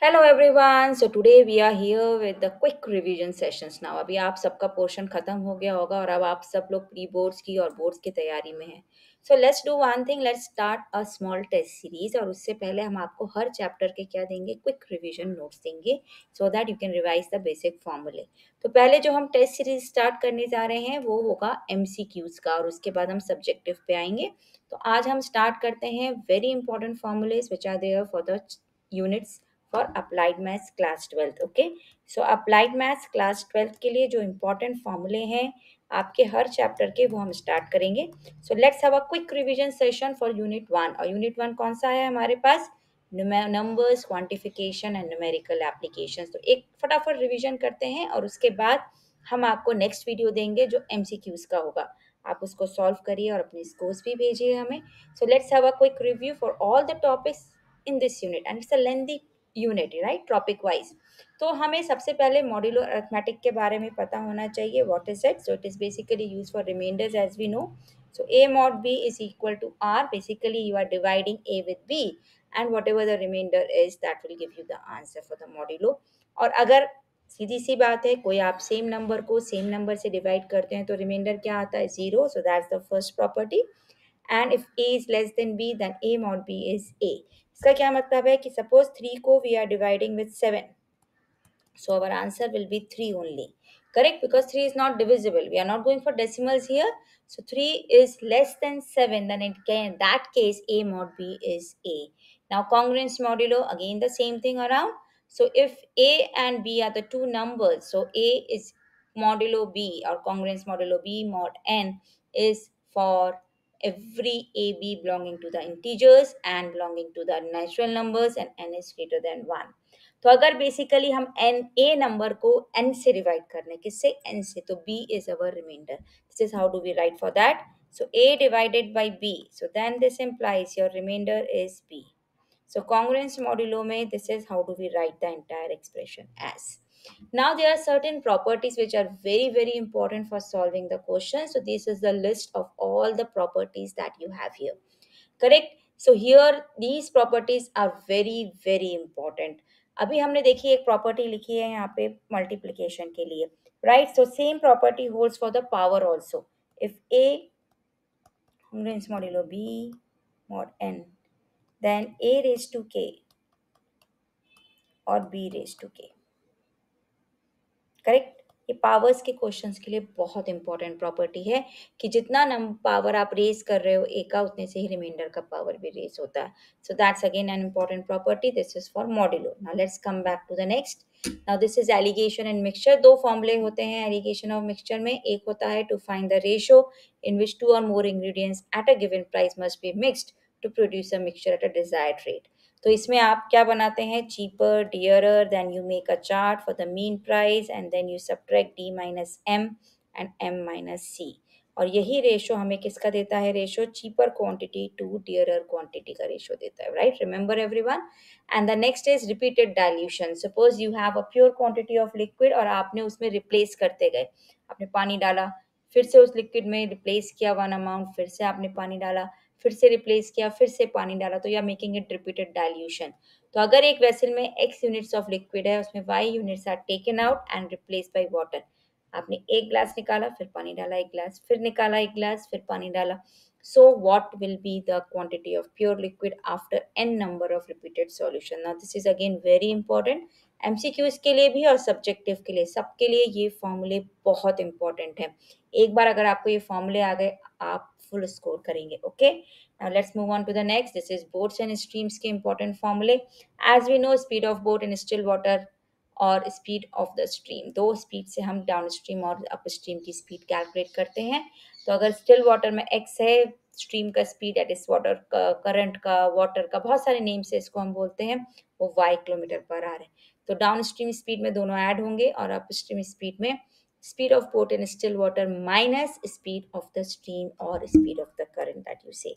Hello everyone. So today we are here with the quick revision sessions. Now अभी आप सबका portion खत्म हो गया होगा और अब आप सब लोग प्री बोर्ड्स की और बोर्ड्स की तैयारी में हैं। So let's do one thing, let's start a small test series. और उससे पहले हम आपको हर चैप्टर के क्या देंगे, क्विक रिवीजन नोट्स देंगे so that you can revise the basic फॉर्मूले। तो पहले जो हम टेस्ट सीरीज स्टार्ट करने जा रहे हैं वो होगा एमसीक्यूज का, और उसके बाद हम सब्जेक्टिव पे आएंगे। तो आज हम स्टार्ट करते हैं very important formulas which are there for the units for applied maths class 12। Okay, so applied maths class 12 के लिए जो इम्पोर्टेंट फॉर्मूले हैं आपके हर चैप्टर के, वो हम स्टार्ट करेंगे। So let's have a quick revision session for unit 1। और यूनिट 1 कौन सा है हमारे पास? Numbers, quantification and numerical applications. तो एक फटाफट रिवीजन करते हैं और उसके बाद हम आपको नेक्स्ट वीडियो देंगे जो एमसीक्यूज का होगा। आप उसको सॉल्व करिए और अपने स्कोर्स भी भेजिए हमें। सो let's have a quick review for all the topics in this unit and it's a lengthy unit, right, topic wise. तो हमें सबसे पहले मॉड्यूलो अरिथमेटिक के बारे में पता होना चाहिए। What is it? So it is basically use for remainders as we know. So a mod b is equal to r. Basically, you are dividing a with b, and whatever the remainder is, that will give you the answer for the modulo. और अगर सीधी सी बात है, कोई आप same number को same number से divide करते हैं तो रिमाइंडर क्या आता है? Zero. So that's the first property. And if a is less than b, then a mod b is a. इसका क्या मतलब है कि सपोज 3 को we are dividing with 7, so our answer will be 3 only. Correct? Because 3 is not divisible. We are not going for decimals here. So 3 is less than 7. Then it can, in that case, A mod B is A. Now congruence modulo, again the same thing around. So if A and B are the two numbers, so A is modulo B, or congruence modulo B mod N is for every AB belonging to the integers and belonging to the natural numbers, and N is greater than 1. तो अगर basically हम N A number को N से divide करने, किससे? N से, तो B is our remainder. This is how do we write for that? So A divided by B, so then this implies your remainder is B. So congruence modulo mein, this is how do we write the entire expression as. Now there are certain properties which are very important for solving the question. So this is the list of all the properties that you have here. Correct? So here these properties are very important. अभी हमने देखी एक property लिखी है यहाँ पे multiplication के लिए, right? So same property holds for the power also. If A congruence modulo b mod n, then a raised to k और b raised to k. Correct? ये पावर्स के क्वेश्चंस के लिए बहुत इंपॉर्टेंट प्रॉपर्टी है कि जितना नंबर पावर आप रेज कर रहे हो ए का, उतने से ही रिमाइंडर का पावर भी रेज होता है. So that's again an important property. This is for modulo. Now let's come back to the next. Now this is alligation and mixture. दो फॉर्मूले होते हैं एलिगेशन और मिक्सचर में. एक होता है to find the ratio in which two or more ingredients at a given price must be mixed to produce a mixture at a desired rate. तो इसमें आप क्या बनाते हैं? Cheaper, dearer, then you make a chart for the mean price and then you subtract D minus M and M minus C. और यही ratio हमें किसका देता है? Ratio cheaper quantity to dearer quantity का रेशो देता है, right? Remember everyone. And the next is repeated dilution. Suppose you have a pure quantity of liquid और आपने उसमें रिप्लेस करते गए. आपने पानी डाला, फिर से उस लिक्विड में रिप्लेस किया वन अमाउंट, फिर से आपने पानी डाला, फिर से रिप्लेस किया, फिर से पानी डाला, तो you are making it repeated dilution. तो अगर एक वेसल में x यूनिट्स ऑफ लिक्विड है, उसमें y units are taken out and replace by water. आपने एक ग्लास निकाला, फिर पानी डाला, एक ग्लास, फिर निकाला एक ग्लास, फिर पानी डाला. So what will be the quantity of pure liquid after n number of repeated solution? Now this is again very important. MCQs के लिए भी और सब्जेक्टिव के लिए, सबके लिए ये फॉर्मूले बहुत इंपॉर्टेंट है. एक बार अगर आपको ये फॉर्मूले आ गए, आप फुल स्कोर करेंगे. Okay, now let's move on to the next. This is boats and streams के important formulae. As we know, speed of boat in still water और स्पीड ऑफ द स्ट्रीम, दो स्पीड से हम down stream और upstream की speed calculate करते हैं. तो अगर स्टिल वाटर में x है, स्ट्रीम का स्पीड एट इस वाटर का, करंट का, वाटर का, बहुत सारे नेम से इसको हम बोलते हैं, वो y किलोमीटर पर आवर है. तो डाउन स्ट्रीम स्पीड में दोनों ऐड होंगे और अप स्ट्रीम स्पीड में speed of boat in still water minus speed of the stream और speed of the current that you say.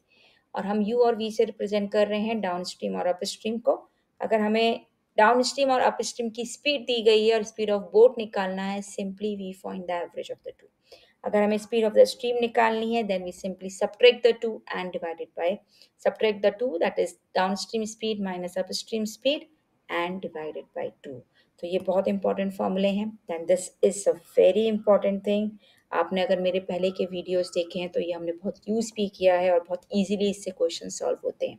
और हम u और v से रिप्रेजेंट कर रहे हैं डाउन स्ट्रीम और अप स्ट्रीम को. अगर हमें डाउन स्ट्रीम और अप स्ट्रीम की स्पीड दी गई है और स्पीड ऑफ बोट निकालना है, simply we find the average of the two. अगर हमें स्पीड ऑफ द स्ट्रीम निकालनी है, then we simply subtract the two and divided by, subtract the two, that is downstream speed minus upstream speed, and divided by 2। तो ये बहुत important फॉर्मूले हैं। Then this is a very important thing. आपने अगर मेरे पहले के वीडियोस देखे हैं तो ये हमने बहुत यूज़ भी किया है और बहुत इजीली इससे क्वेश्चन सॉल्व होते हैं।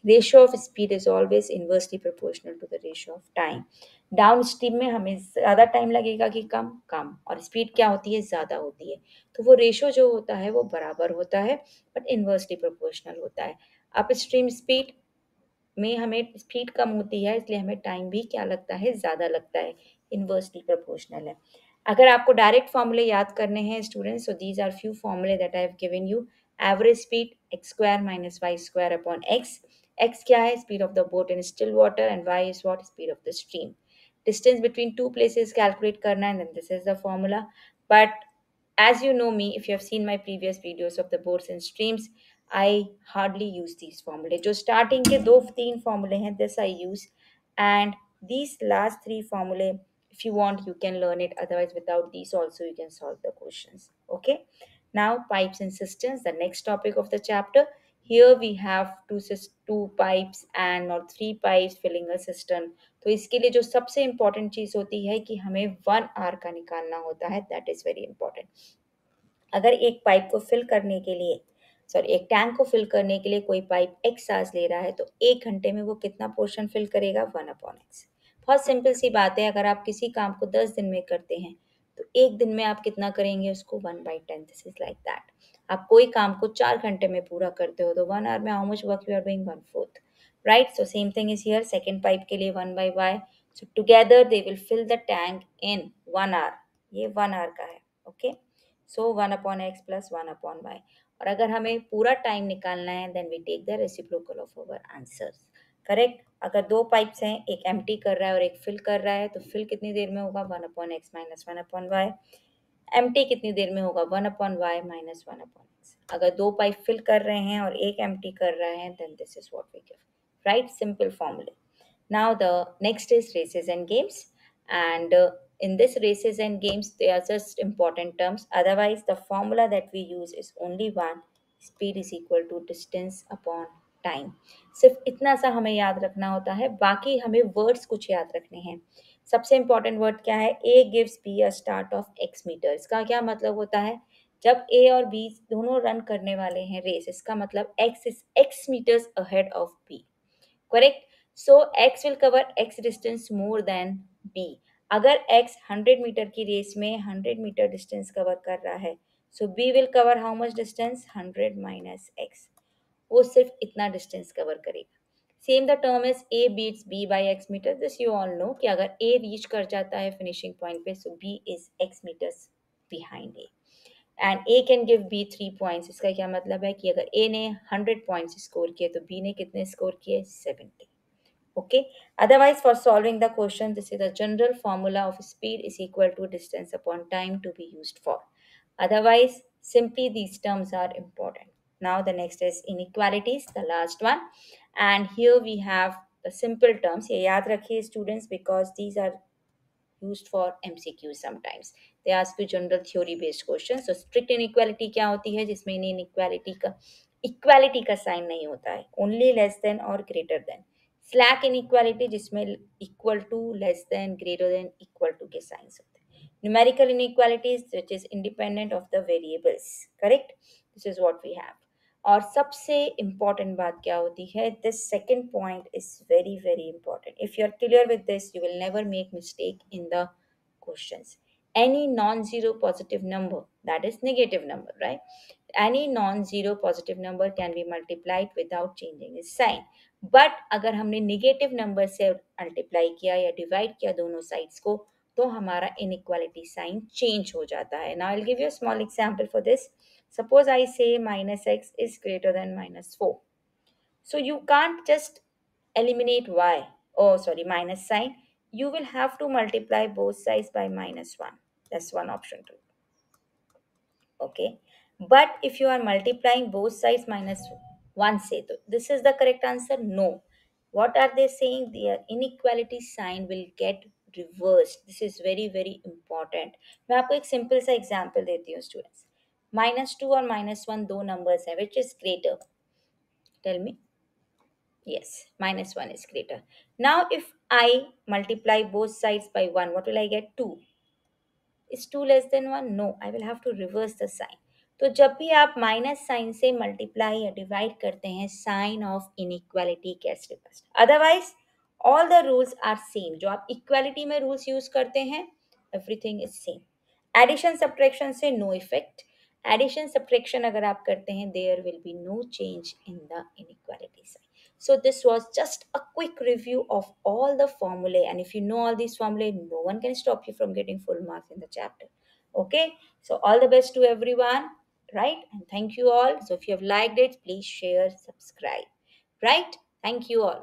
Ratio of speed is always inversely proportional to the ratio of time. Downstream में हमें ज़्यादा टाइम लगेगा कि कम कम, और स्पीड क्या होती है, ज़्यादा होती है। तो वो रेशियो जो होता है वो बराबर होता है, बट इन्वर्सली प्रोपोर्शनल होता है। अप स्ट्रीम स्पीड में हमें स्पीड कम होती है, इसलिए हमें टाइम भी क्या लगता है, ज़्यादा लगता है। इन्वर्सली प्रोपोर्शनल है। अगर आपको डायरेक्ट फॉर्मूले याद करने हैं students, so these are few फॉर्मूले that I have given you. Average speed x square minus y square upon x. X क्या है, speed of the boat in still water, and y is what, speed of the stream. Distance between two places calculate करना है, and this is the formula. But as you know me, if you have seen my previous videos of the boards and streams, I hardly use these formulae. जो starting के दो तीन formulae हैं, this I use, and these last three formulae, if you want, you can learn it. Otherwise, without these also, you can solve the questions. Okay. Now, pipes and cisterns, the next topic of the chapter. Here we have two pipes and or three pipes filling a cistern. तो इसके लिए जो सबसे important चीज़ होती है कि हमें 1 are का निकालना होता है, दैट इज़ वेरी इंपॉर्टेंट। अगर एक पाइप को फिल करने के लिए, सॉरी, एक टैंक को फिल करने के लिए कोई पाइप एक्स सांस ले रहा है, तो 1 घंटे में वो कितना पोर्शन फिल करेगा, 1/x। बहुत सिंपल सी बात है। अगर आप किसी काम को 10 दिन में करते हैं तो 1 दिन में आप कितना करेंगे उसको, 1/10। This is like that. आप कोई काम को 4 घंटे में पूरा करते हो तो 1 आवर में how much work you are doing, 1/4। Right, so same thing is here. Second pipe के लिए 1/y। So together they will fill the tank in 1 hour. ये 1 आवर का है। Okay, so 1/x plus 1/y। और अगर हमें पूरा टाइम निकालना है, then we take the reciprocal of our answers. Correct. अगर दो पाइप्स हैं, एक एम्प्टी कर रहा है और एक फिल कर रहा है, तो फिल कितनी देर में होगा, 1/x माइनस 1/y। एम्प्टी कितनी देर में होगा, 1/y माइनस 1/x। अगर दो पाइप फिल कर रहे हैं और एक एम्प्टी कर रहा है, then this is what we give. Right, simple फॉर्मूले। Now the next is races and games, and in this races and games they are just important terms. Otherwise, the formula that we use is only one: speed is equal to distance upon time. सिर्फ इतना सा हमें याद रखना होता है, बाकी हमें वर्ड्स कुछ याद रखने हैं। सबसे इम्पोर्टेंट वर्ड क्या है, A gives B a start of X metre. इसका क्या मतलब होता है, जब ए और बी दोनों रन करने वाले हैं रेस, इसका मतलब x is x meters ahead of B. Correct. So x will cover x distance more than B. अगर एक्स 100 मीटर की रेस में 100 मीटर डिस्टेंस कवर कर रहा है, so B will cover how much distance, 100 minus x. वो सिर्फ इतना distance cover करेगा। Same the term is A beats B by x meter. This you all know कि अगर ए रीच कर जाता है फिनिशिंग पॉइंट पे, so B is x meters behind A, and A can give B 3 points. इसका क्या मतलब है कि अगर ए ने 100 पॉइंट्स स्कोर किए तो बी ने कितने स्कोर किए, 70। Okay, otherwise for solving the question, this is the general formula of speed is equal to distance upon time to be used for. Otherwise, simply these terms are important. Now the next is inequalities, the last one, and here we have the simple terms. ये याद रखिए students, because these are used for MCQ sometimes. They ask you general theory based questions. So strict inequality क्या होती है, जिसमें equality का sign नहीं होता है, ओनली लेस देन और ग्रेटर देन। स्लैक इनइक्वालिटी, जिसमें equal to, less than, greater than, equal to के साइंस होते हैं। Numerical inequalities which is independent of the variables. Correct, this is what we have. और सबसे इम्पॉर्टेंट बात क्या होती है, this second point is very very important. If you are clear with this, you will never make mistake in the questions. Any non-zero positive number, that is negative number, right? Any non-zero positive number can be multiplied without changing its sign. But अगर हमने negative number से multiply किया या divide किया दोनों sides को, तो हमारा inequality sign change हो जाता है। Now I'll give you a small example for this. Suppose I say minus x is greater than -4. So you can't just eliminate y, oh sorry, minus sign. You will have to multiply both sides by -1. That's one option too. Okay. But if you are multiplying both sides -1, say, so this is the correct answer? No. What are they saying? Their inequality sign will get reversed. This is very very important. मैं आपको एक simple सा example देती हूँ students. -2 और -1 दो numbers हैं, which is greater? Tell me. Yes, minus 1 is greater. Now, if I multiply both sides by 1, what will I get? 2. Is 2 less than 1? No, I will have to reverse the sign. तो जब भी आप minus sign से multiply या divide करते हैं sign of inequality gets reverse, otherwise all the rules are same. जो आप इक्वालिटी में रूल्स यूज करते हैं everything is same. Addition subtraction से नो इफेक्ट। एडिशन सब्ट्रैक्शन अगर आप करते हैं there will be no change in the inequality sign. So this was just a quick review of all the formulae, and if you know all these formulae, no one can stop you from getting full marks in the chapter. Okay, so all the best to everyone, right? And thank you all. So if you have liked it, please share, subscribe, right? Thank you all.